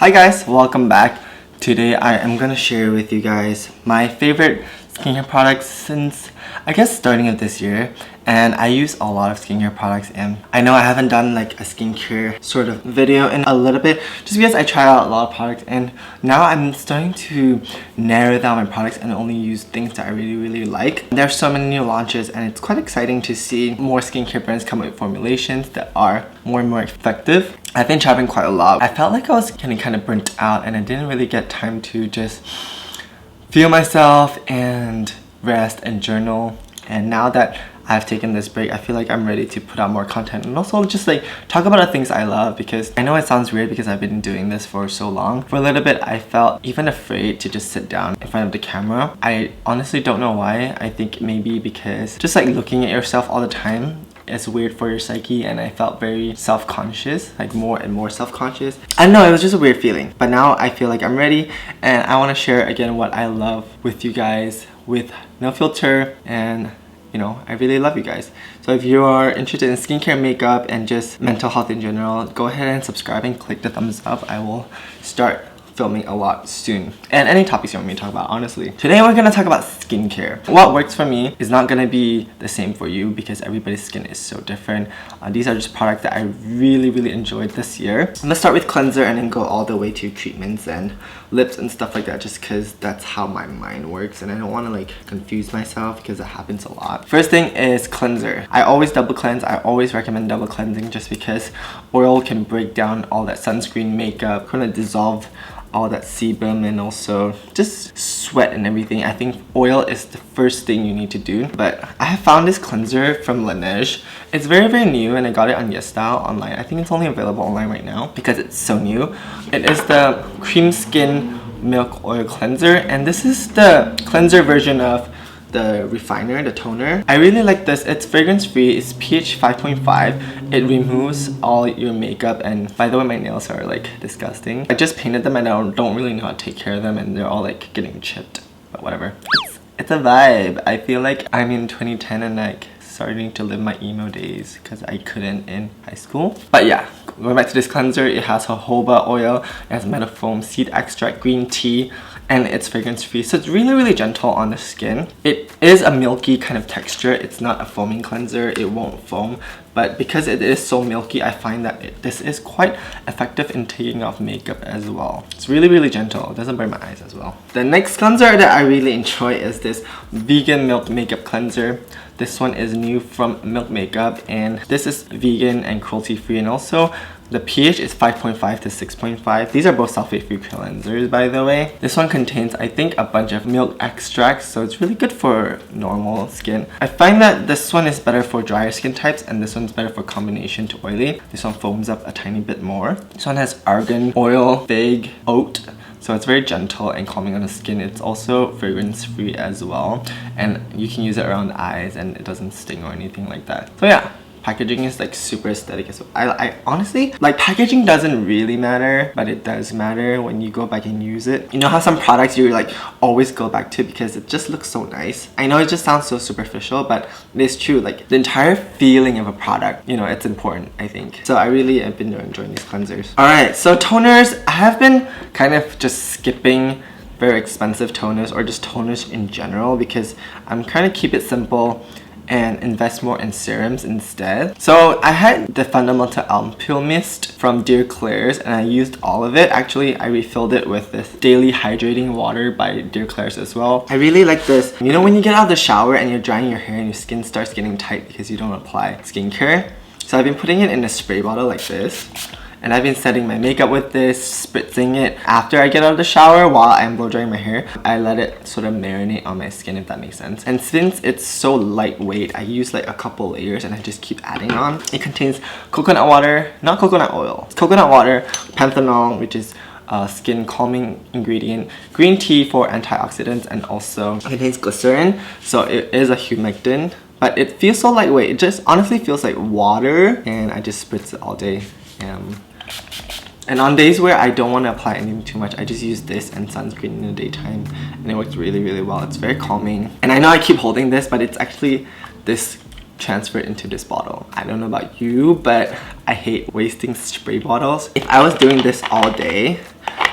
Hi guys, welcome back. Today I am gonna share with you guys my favorite skincare products since I guess starting of this year, and I use a lot of skincare products, and I know I haven't done like a skincare sort of video in a little bit just because I try out a lot of products, and now I'm starting to narrow down my products and only use things that I really like. There's so many new launches and it's quite exciting to see more skincare brands come up with formulations that are more and more effective. I've been traveling quite a lot. I felt like I was getting kind of burnt out and I didn't really get time to just feel myself and rest and journal. And now that I've taken this break, I feel like I'm ready to put out more content and also just like talk about the things I love, because I know it sounds weird because I've been doing this for so long. For a little bit I felt even afraid to just sit down in front of the camera. I honestly don't know why. I think maybe because just like looking at yourself all the time is weird for your psyche, and I felt very self-conscious, like more and more self-conscious. I don't know, it was just a weird feeling. But now I feel like I'm ready and I want to share again what I love with you guys with no filter, and you know, I really love you guys. So if you are interested in skincare, makeup, and just mental health in general, go ahead and subscribe and click the thumbs up. I will start filming a lot soon. And any topics you want me to talk about, honestly. Today we're gonna talk about skincare. What works for me is not gonna be the same for you because everybody's skin is so different. These are just products that I really enjoyed this year. I'm gonna start with cleanser and then go all the way to treatments and lips and stuff like that, just because that's how my mind works and I don't want to like confuse myself because it happens a lot. First thing is cleanser. I always double cleanse. I always recommend double cleansing just because oil can break down all that sunscreen, makeup, kind of dissolve all that sebum and also just sweat and everything. I think oil is the first thing you need to do. But I have found this cleanser from Laneige. It's very new and I got it on YESSTYLE online. I think it's only available online right now because it's so new. It is the Cream Skin Milk Oil Cleanser, and this is the cleanser version of the refiner, the toner. I really like this. It's fragrance free, it's pH 5.5. It removes all your makeup, and by the way my nails are like disgusting. I just painted them and I don't really know how to take care of them and they're all like getting chipped, but whatever. It's a vibe. I feel like I'm in 2010 and like starting to live my emo days because I couldn't in high school. But yeah, going back to this cleanser, it has jojoba oil, it has metafoam, seed extract, green tea, and it's fragrance free, so it's really gentle on the skin. It is a milky kind of texture. It's not a foaming cleanser, it won't foam, but because it is so milky, I find that this is quite effective in taking off makeup as well. It's really gentle. It doesn't burn my eyes as well. The next cleanser that I really enjoy is this vegan milk makeup cleanser. This one is new from Milk Makeup, and this is vegan and cruelty free, and also the pH is 5.5 to 6.5. These are both sulfate-free cleansers, by the way. This one contains, I think, a bunch of milk extracts, so it's really good for normal skin. I find that this one is better for drier skin types, and this one's better for combination to oily. This one foams up a tiny bit more. This one has argan oil, fig, oat. So it's very gentle and calming on the skin. It's also fragrance free as well, and you can use it around the eyes and it doesn't sting or anything like that. So yeah, packaging is like super aesthetic as well. I honestly, like, packaging doesn't really matter, but it does matter when you go back and use it. You know how some products you like always go back to because it just looks so nice? I know it just sounds so superficial, but it is true. Like, the entire feeling of a product, you know, it's important, I think. So I really have been enjoying these cleansers. Alright, so toners. I have been kind of just skipping very expensive toners or just toners in general because I'm trying to keep it simple and invest more in serums instead. So I had the Fundamental Ampoule Mist from Klairs and I used all of it. Actually, I refilled it with this Daily Hydrating Water by Klairs as well. I really like this. You know when you get out of the shower and you're drying your hair and your skin starts getting tight because you don't apply skincare? So I've been putting it in a spray bottle like this. And I've been setting my makeup with this, spritzing it after I get out of the shower while I'm blow drying my hair. I let it sort of marinate on my skin, if that makes sense. And since it's so lightweight, I use like a couple layers and I just keep adding on. It contains coconut water, not coconut oil. It's coconut water, panthenol, which is a skin calming ingredient, green tea for antioxidants, and also it contains glycerin, so it is a humectant. But it feels so lightweight. It just honestly feels like water, and I just spritz it all day. And on days where I don't want to apply anything too much, I just use this and sunscreen in the daytime, and it works really well. It's very calming. And I know I keep holding this, but it's actually this transfer it into this bottle. I don't know about you, but I hate wasting spray bottles. If I was doing this all day,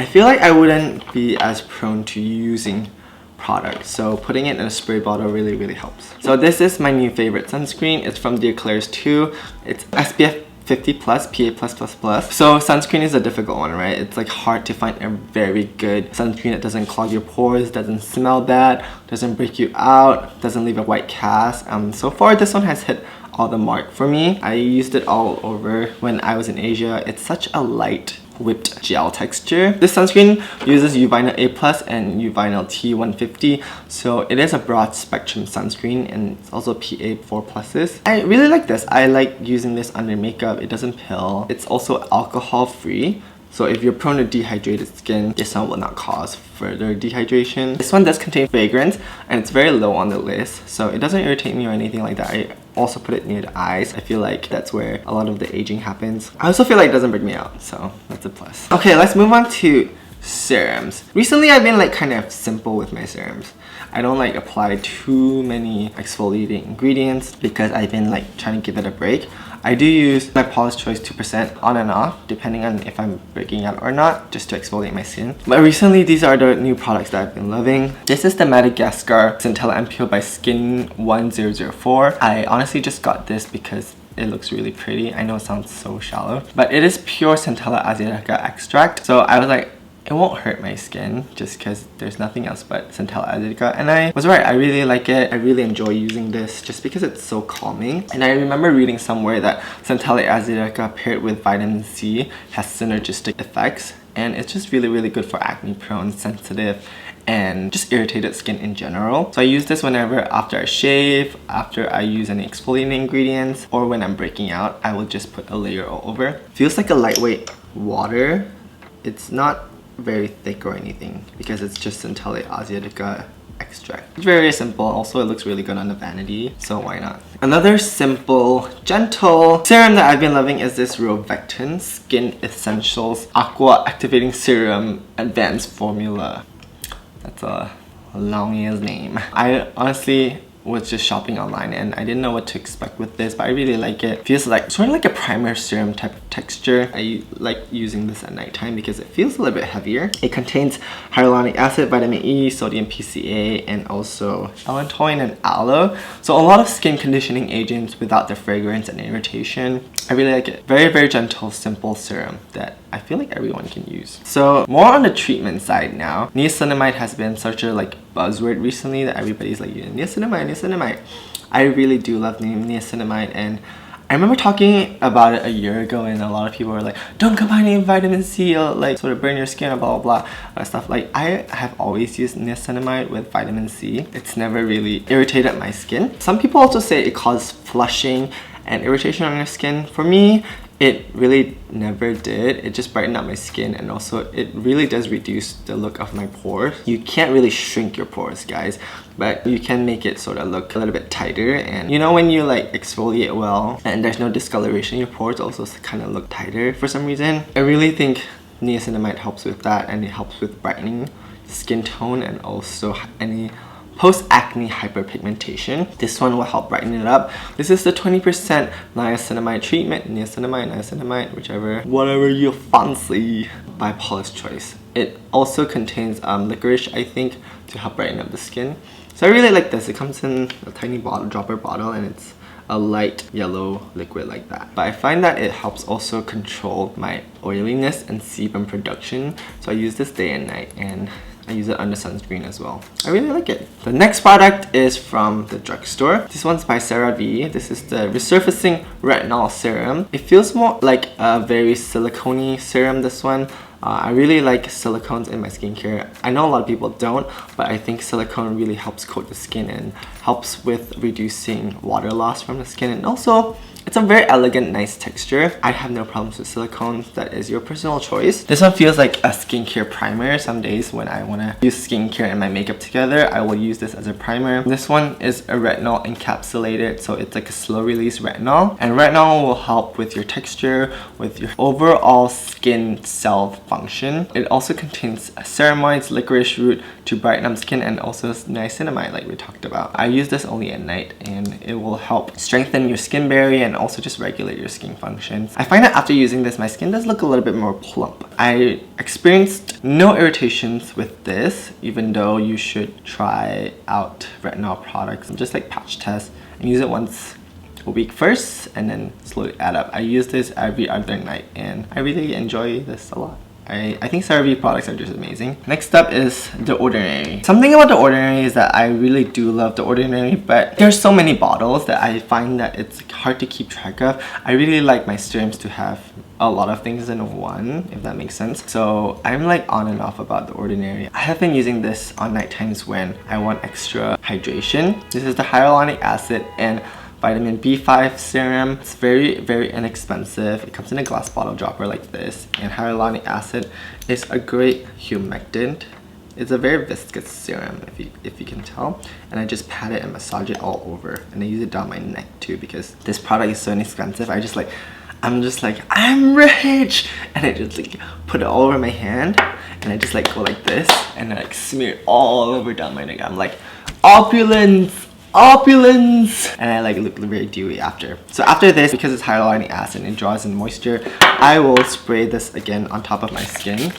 I feel like I wouldn't be as prone to using product, so putting it in a spray bottle really helps. So this is my new favorite sunscreen. It's from the klairs 2. It's SPF 50 plus, PA+++. So sunscreen is a difficult one, right? It's like hard to find a very good sunscreen that doesn't clog your pores, doesn't smell bad, doesn't break you out, doesn't leave a white cast. So far this one has hit all the mark for me. I used it all over when I was in Asia. It's such a light whipped gel texture. This sunscreen uses Uvinyl A+ and Uvinyl T150, so it is a broad spectrum sunscreen and it's also PA4+. I really like this. I like using this under makeup. It doesn't pill. It's also alcohol free. So if you're prone to dehydrated skin, this one will not cause further dehydration. This one does contain fragrance and it's very low on the list, so it doesn't irritate me or anything like that. I also put it near the eyes. I feel like that's where a lot of the aging happens. I also feel like it doesn't break me out, so that's a plus. Okay, let's move on to serums. Recently I've been like kind of simple with my serums. I don't like apply too many exfoliating ingredients because I've been like trying to give it a break. I do use my Paula's Choice 2% on and off depending on if I'm breaking out or not, just to exfoliate my skin. But recently these are the new products that I've been loving. This is the Madagascar Centella Ampoule by Skin 1004. I honestly just got this because it looks really pretty. I know it sounds so shallow, but it is pure centella asiatica extract. So I was like, it won't hurt my skin just because there's nothing else but centella asiatica, and I was right. I really like it. I really enjoy using this just because it's so calming. And I remember reading somewhere that centella asiatica paired with vitamin C has synergistic effects, and it's just really good for acne prone, sensitive, and just irritated skin in general. So I use this whenever after I shave, after I use any exfoliating ingredients, or when I'm breaking out. I will just put a layer all over. Feels like a lightweight water. It's not very thick or anything because it's just centella asiatica extract. It's very simple. Also, it looks really good on the vanity, so why not? Another simple, gentle serum that I've been loving is this Roth Skin Essentials Aqua Activating Serum Advanced Formula. That's a long-ass name. I honestly was just shopping online and I didn't know what to expect with this, but I really like it. Feels like sort of like a primer serum type of texture. I like using this at nighttime because it feels a little bit heavier. It contains hyaluronic acid, vitamin E, sodium PCA, and also allantoin and aloe. So a lot of skin conditioning agents without the fragrance and irritation. I really like it. Very gentle, simple serum that I feel like everyone can use. So more on the treatment side now. Niacinamide has been such a like buzzword recently that everybody's like, niacinamide. I really do love niacinamide, and I remember talking about it a year ago and a lot of people were like, don't combine it with vitamin C, it'll like sort of burn your skin, blah blah blah stuff. Like, I have always used niacinamide with vitamin C. It's never really irritated my skin. Some people also say it causes flushing and irritation on your skin. For me, it really never did. It just brightened up my skin, and also it really does reduce the look of my pores. You can't really shrink your pores, guys, but you can make it sort of look a little bit tighter. And you know, when you like exfoliate well and there's no discoloration, your pores also kind of look tighter for some reason. I really think niacinamide helps with that, and it helps with brightening skin tone and also any post-acne hyperpigmentation. This one will help brighten it up. This is the 20% niacinamide treatment. Niacinamide, whatever you fancy, by Paula's Choice. It also contains licorice, I think, to help brighten up the skin. So I really like this. It comes in a tiny dropper bottle, and it's a light yellow liquid like that. But I find that it helps also control my oiliness and sebum production. So I use this day and night, and I use it under sunscreen as well. I really like it. The next product is from the drugstore. This one's by CeraVe. This is the Resurfacing Retinol Serum. It feels more like a very silicone-y serum, this one. I really like silicones in my skincare. I know a lot of people don't, but I think silicone really helps coat the skin and helps with reducing water loss from the skin. And also, It's a very elegant, nice texture. I have no problems with silicones. That is your personal choice. This one feels like a skincare primer. Some days when I want to use skincare and my makeup together, I will use this as a primer. This one is a retinol encapsulated, so it's like a slow release retinol. And retinol will help with your texture, with your overall skin cell function. It also contains ceramides, licorice root to brighten up skin, and also niacinamide like we talked about. I use this only at night and it will help strengthen your skin barrier and also just regulate your skin functions. I find that after using this, my skin does look a little bit more plump. I experienced no irritations with this, even though you should try out retinol products and just like patch test and use it once a week first and then slowly add up. I use this every other night and I really enjoy this a lot. I think CeraVe products are just amazing. Next up is The Ordinary. Something about The Ordinary is that I really do love The Ordinary, but there's so many bottles that I find that it's hard to keep track of. I really like my serums to have a lot of things in one, if that makes sense. So I'm like on and off about The Ordinary. I have been using this on night times when I want extra hydration. This is the hyaluronic acid and vitamin B5 serum. It's very, very inexpensive. It comes in a glass bottle dropper like this. And hyaluronic acid is a great humectant. It's a very viscous serum, if you can tell. And I just pat it and massage it all over. And I use it down my neck too because this product is so inexpensive. I'm just like, I'm rich! And I just like put it all over my hand. And I just like go like this. And I like smear it all over down my neck. I'm like, opulence! Opulence! And I like look very dewy after. So after this, because it's hyaluronic acid and it draws in moisture, I will spray this again on top of my skin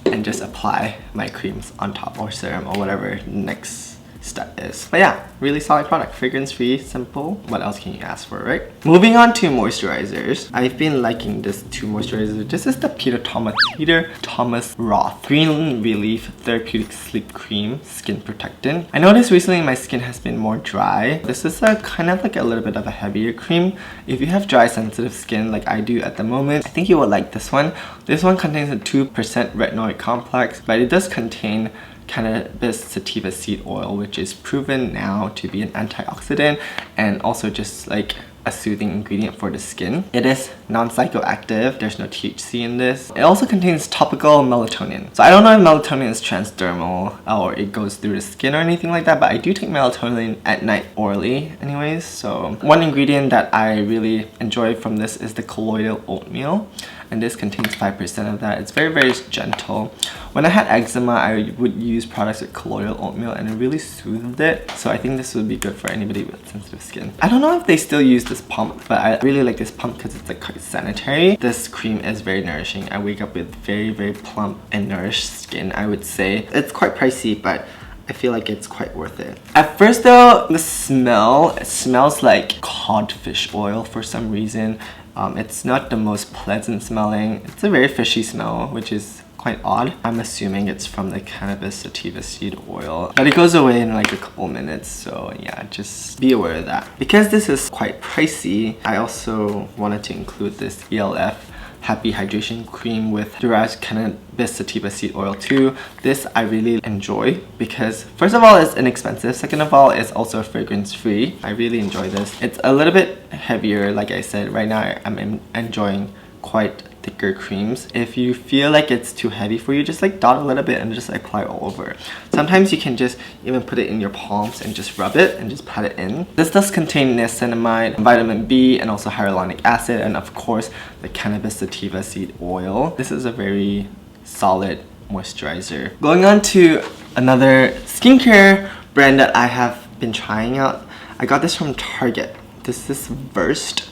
and just apply my creams on top, or serum, or whatever next step is. But yeah, really solid product. Fragrance free, simple. What else can you ask for, right? Moving on to moisturizers. I've been liking this two moisturizers. This is the Peter Thomas Roth Green Relief Therapeutic Sleep Cream Skin Protectant. I noticed recently my skin has been more dry. This is a kind of like a little bit of a heavier cream. If you have dry sensitive skin like I do at the moment, I think you will like this one. This one contains a 2% retinoid complex, but it does contain cannabis sativa seed oil, which is proven now to be an antioxidant and also just like a soothing ingredient for the skin. It is non-psychoactive. There's no THC in this. It also contains topical melatonin. So I don't know if melatonin is transdermal or it goes through the skin or anything like that, but I do take melatonin at night orally anyways. So one ingredient that I really enjoy from this is the colloidal oatmeal. And this contains 5% of that. It's very, very gentle. When I had eczema, I would use products with colloidal oatmeal and it really soothed it. So I think this would be good for anybody with sensitive skin. I don't know if they still use this pump, but I really like this pump because it's like quite sanitary. This cream is very nourishing. I wake up with very, very plump and nourished skin, I would say. It's quite pricey, but I feel like it's quite worth it. At first though, the smell, it smells like codfish oil for some reason. It's not the most pleasant smelling. It's a very fishy smell, which is quite odd. I'm assuming it's from the cannabis sativa seed oil, but it goes away in like a couple minutes, so yeah, just be aware of that. Because this is quite pricey, I also wanted to include this e.l.f. Happy Hydration Cream with derived cannabis sativa seed oil too. This I really enjoy because first of all, it's inexpensive. Second of all, it's also fragrance free. I really enjoy this. It's a little bit heavier, like I said. Right now, I'm enjoying quite thicker creams. If you feel like it's too heavy for you, just like dot a little bit and just apply all over. Sometimes you can just even put it in your palms and just rub it and just pat it in. This does contain niacinamide, vitamin B, and also hyaluronic acid, and of course the cannabis sativa seed oil. This is a very solid moisturizer. Going on to another skincare brand that I have been trying out. I got this from Target. This is Versed.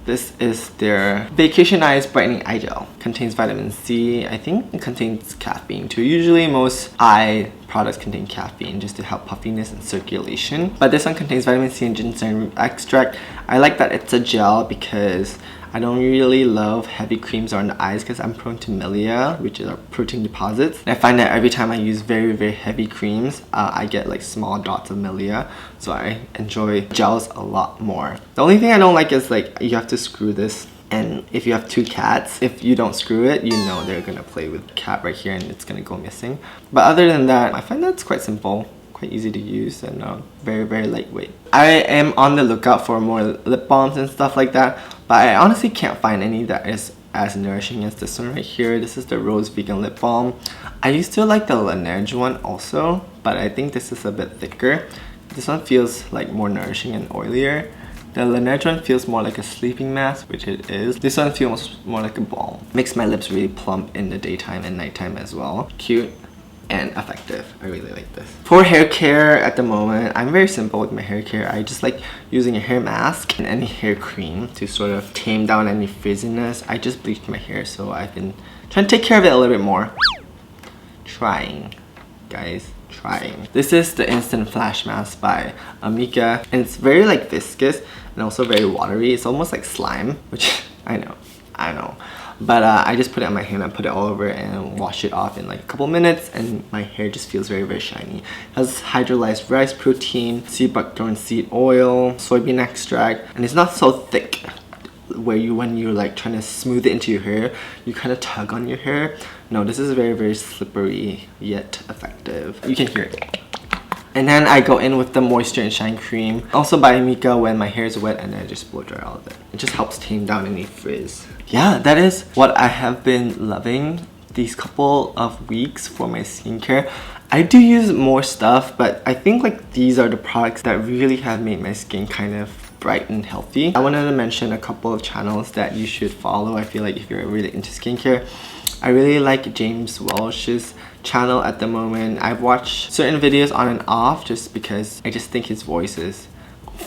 This is their Vacation Eyes Brightening Eye Gel. Contains vitamin C. I think it contains caffeine too. Usually most eye products contain caffeine just to help puffiness and circulation. But this one contains vitamin C and ginseng root extract. I like that it's a gel because I don't really love heavy creams on the eyes because I'm prone to milia, which are protein deposits. And I find that every time I use very, very heavy creams, I get like small dots of milia. So I enjoy gels a lot more. The only thing I don't like is like you have to screw this. And if you have two cats, if you don't screw it, you know they're gonna play with the cat right here and it's gonna go missing. But other than that, I find that's quite simple, quite easy to use and very lightweight. I am on the lookout for more lip balms and stuff like that, but I honestly can't find any that is as nourishing as this one right here. This is the Rose Vegan Lip Balm. I used to like the Laneige one also, but I think this is a bit thicker. This one feels like more nourishing and oilier. The Laneige one feels more like a sleeping mask, which it is. This one feels more like a balm. Makes my lips really plump in the daytime and nighttime as well. Cute and effective. I really like this. For hair care at the moment, I'm very simple with my hair care. I just like using a hair mask and any hair cream to sort of tame down any frizziness. I just bleached my hair, so I've been trying to take care of it a little bit more. Trying, guys. Trying. This is the Instant Flash Mask by Amika, and it's very like viscous and also very watery. It's almost like slime, which I know. But I just put it on my hand, I put it all over and wash it off in like a couple minutes, and my hair just feels very shiny. It has hydrolyzed rice protein, sea buckthorn seed oil, soybean extract, and it's not so thick where when you're like trying to smooth it into your hair, you kind of tug on your hair. No, this is very slippery yet effective. You can hear it. And then I go in with the Moisture and Shine Cream, also by Amika, when my hair is wet, and then I just blow dry all of it. It just helps tame down any frizz. Yeah, that is what I have been loving these couple of weeks for my skincare. I do use more stuff, but I think like these are the products that really have made my skin kind of bright and healthy. I wanted to mention a couple of channels that you should follow. I feel like if you're really into skincare, I really like James Welch's channel at the moment. I've watched certain videos on and off just because I just think his voice is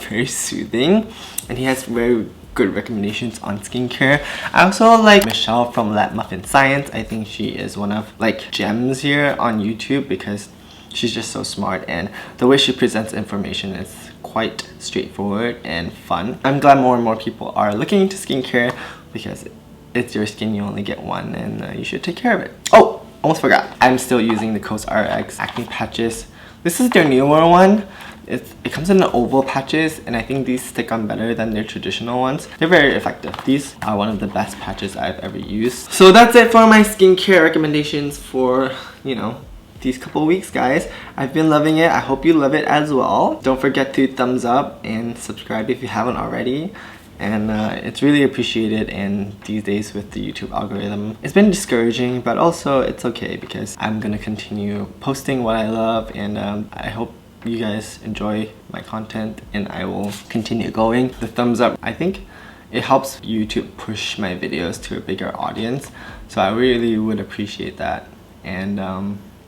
very soothing, and he has very good recommendations on skincare. I also like Michelle from Lab Muffin Science. I think she is one of like gems here on YouTube because she's just so smart, and the way she presents information is quite straightforward and fun. I'm glad more and more people are looking into skincare because it's your skin, you only get one, and you should take care of it. Oh, almost forgot. I'm still using the Coast RX acne patches. This is their newer one. It comes in the oval patches, and I think these stick on better than their traditional ones. They're very effective. These are one of the best patches I've ever used. So that's it for my skincare recommendations for, you know, these couple weeks, guys. I've been loving it. I hope you love it as well. Don't forget to thumbs up and subscribe if you haven't already. And it's really appreciated in these days with the YouTube algorithm. It's been discouraging, but also it's okay because I'm gonna continue posting what I love, and I hope you guys enjoy my content, and I will continue going. The thumbs up, I think it helps YouTube push my videos to a bigger audience, so I really would appreciate that. And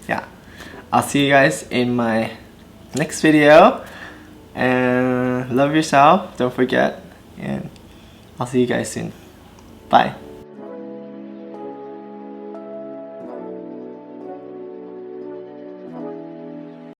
yeah, I'll see you guys in my next video, and love yourself, don't forget, and I'll see you guys soon. Bye.